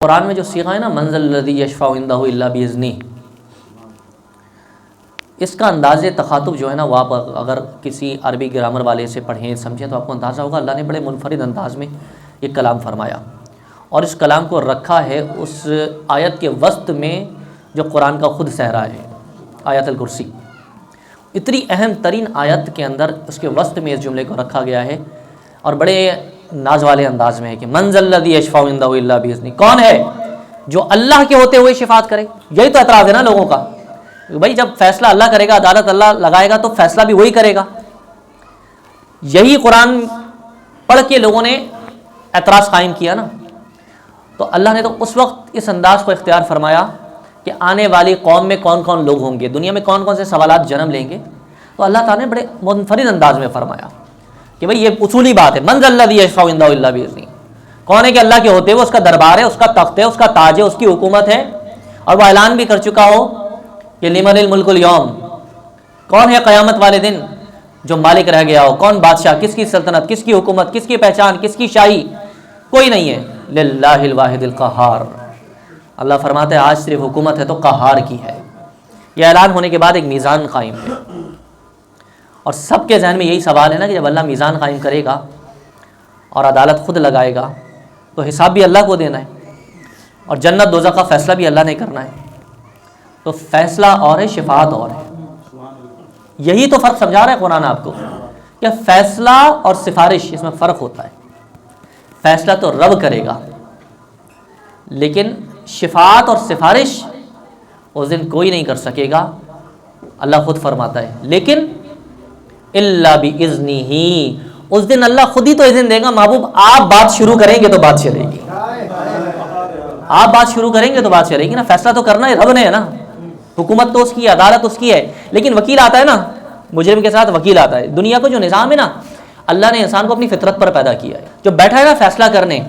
قرآن میں جو صیغہ ہے نا من ذا الذی یشفع عندہ الا باذنہ، اس کا انداز تخاطب جو ہے نا وہ آپ اگر کسی عربی گرامر والے سے پڑھیں سمجھیں تو آپ کو اندازہ ہوگا اللہ نے بڑے منفرد انداز میں یہ کلام فرمایا، اور اس کلام کو رکھا ہے اس آیت کے وسط میں جو قرآن کا خود صحرا ہے، آیت الکرسی۔ اتنی اہم ترین آیت کے اندر اس کے وسط میں اس جملے کو رکھا گیا ہے، اور بڑے ناز والے انداز میں ہے کہ من ذا الذی یشفع عندہ الا باذنہ، کون ہے جو اللہ کے ہوتے ہوئے شفاعت کرے؟ یہی تو اعتراض ہے نا لوگوں کا، بھائی جب فیصلہ اللہ کرے گا، عدالت اللہ لگائے گا تو فیصلہ بھی وہی کرے گا۔ یہی قرآن پڑھ کے لوگوں نے اعتراض قائم کیا نا، تو اللہ نے تو اس وقت اس انداز کو اختیار فرمایا کہ آنے والی قوم میں کون کون لوگ ہوں گے، دنیا میں کون کون سے سوالات جنم لیں گے، تو اللہ تعالیٰ نے بڑے منفرد انداز میں فرمایا کہ بھئی یہ اصولی بات ہے، من ذا الذی یشفع عندہ الا باذنہ، کون ہے کہ اللہ کے ہوتے ہوئے اس کا دربار ہے، اس کا تخت ہے، اس کا تاج ہے، اس کی حکومت ہے، اور وہ اعلان بھی کر چکا ہو کہ لمن الملک اليوم، کون ہے قیامت والے دن جو مالک رہ گیا ہو، کون بادشاہ، کس کی سلطنت، کس کی حکومت، کس کی پہچان، کس کی شاہی، کوئی نہیں ہے، للہ الواحد القہار۔ اللہ فرماتا ہے آج صرف حکومت ہے تو قہار کی ہے۔ یہ اعلان ہونے کے بعد ایک میزان قائم ہے، اور سب کے ذہن میں یہی سوال ہے نا کہ جب اللہ میزان قائم کرے گا اور عدالت خود لگائے گا تو حساب بھی اللہ کو دینا ہے، اور جنت دوزخ کا فیصلہ بھی اللہ نے کرنا ہے، تو فیصلہ اور ہے، شفاعت اور ہے۔ یہی تو فرق سمجھا رہا ہے قرآن آپ کو کہ فیصلہ اور سفارش اس میں فرق ہوتا ہے۔ فیصلہ تو رب کرے گا، لیکن شفاعت اور سفارش اس دن کوئی نہیں کر سکے گا، اللہ خود فرماتا ہے، لیکن الا باذنہ، اس دن اللہ خود ہی تو اذن دے گا، محبوب آپ بات شروع کریں گے تو بات چلے گی، آپ بات شروع کریں گے تو بات چلے گی نا، فیصلہ تو کرنا ہے رب نے ہے نا، حکومت تو اس کی ہے، عدالت اس کی ہے، لیکن وکیل آتا ہے نا، مجرم کے ساتھ وکیل آتا ہے۔ دنیا کا جو نظام ہے نا، اللہ نے انسان کو اپنی فطرت پر پیدا کیا ہے، جو بیٹھا ہے نا فیصلہ کرنے،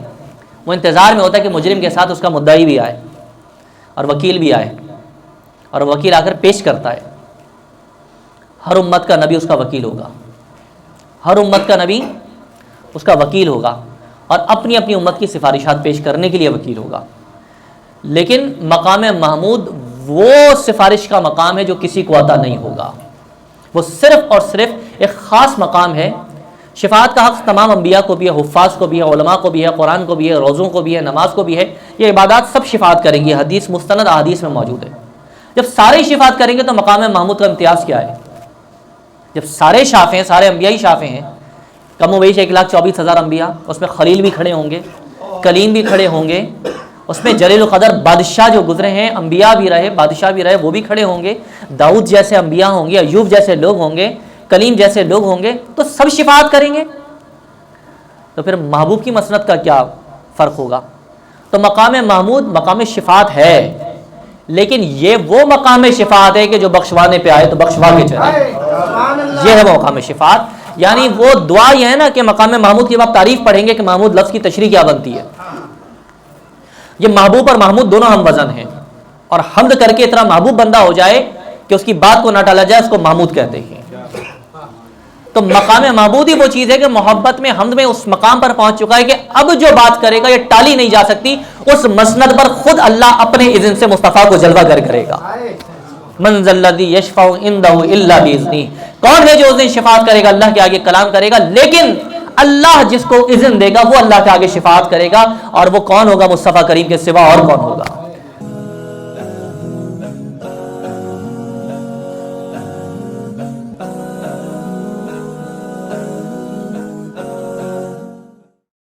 وہ انتظار میں ہوتا ہے کہ مجرم کے ساتھ اس کا مدعی بھی آئے اور وکیل بھی آئے، اور وکیل آ کر پیش کرتا ہے۔ ہر امت کا نبی اس کا وکیل ہوگا، ہر امت کا نبی اس کا وکیل ہوگا، اور اپنی اپنی امت کی سفارشات پیش کرنے کے لیے وکیل ہوگا، لیکن مقام محمود وہ سفارش کا مقام ہے جو کسی کو عطا نہیں ہوگا، وہ صرف اور صرف ایک خاص مقام ہے۔ شفاعت کا حق تمام انبیاء کو بھی ہے، حفاظ کو بھی ہے، علماء کو بھی ہے، قرآن کو بھی ہے، روزوں کو بھی ہے، نماز کو بھی ہے، یہ عبادات سب شفاعت کریں گی، حدیث مستند احادیث میں موجود ہے۔ جب سارے شفاعت کریں گے تو مقام محمود کا امتیاز کیا ہے؟ جب سارے شافع ہیں، سارے انبیاء ہی شافع ہیں، کم و بیش 1,24,000 انبیاء، اس میں خلیل بھی کھڑے ہوں گے، کلیم بھی کھڑے ہوں گے، اس میں جلیل القدر بادشاہ جو گزرے ہیں، انبیاء بھی رہے، بادشاہ بھی رہے، وہ بھی کھڑے ہوں گے، داؤد جیسے انبیاء ہوں گے، ایوب جیسے لوگ ہوں گے، کلیم جیسے لوگ ہوں گے، تو سب شفاعت کریں گے، تو پھر محبوب کی مسند کا کیا فرق ہوگا؟ تو مقام محمود مقام شفاعت ہے، لیکن یہ وہ مقام شفاعت ہے کہ جو بخشوانے پہ آئے تو بخشوا کے چلے، یہ ہے وہ مقام شفاعت۔ یعنی وہ دعا یہ ہے نا کہ مقام محمود کی آپ تعریف پڑھیں گے کہ محمود لفظ کی تشریح کیا بنتی ہے، یہ محبوب اور محمود دونوں ہم وزن ہیں، اور حمد کر کے اتنا محبوب بندہ ہو جائے کہ اس کی بات کو نہ ٹالا جائے، اس کو محمود کہتے ہیں۔ تو مقام محمود ہی وہ چیز ہے کہ محبت میں، حمد میں اس مقام پر پہنچ چکا ہے کہ اب جو بات کرے گا یہ ٹالی نہیں جا سکتی، اس مسند پر خود اللہ اپنے اذن سے مصطفیٰ کو جلوہ گر کرے گا۔ من ذا الذی یشفع عندہ الا باذنہ، کون ہے جو اس دن شفاعت کرے گا، اللہ کے آگے کلام کرے گا، لیکن اللہ جس کو اذن دے گا وہ اللہ کے آگے شفاعت کرے گا، اور وہ کون ہوگا؟ مصطفیٰ کریم کے سوا اور کون ہوگا؟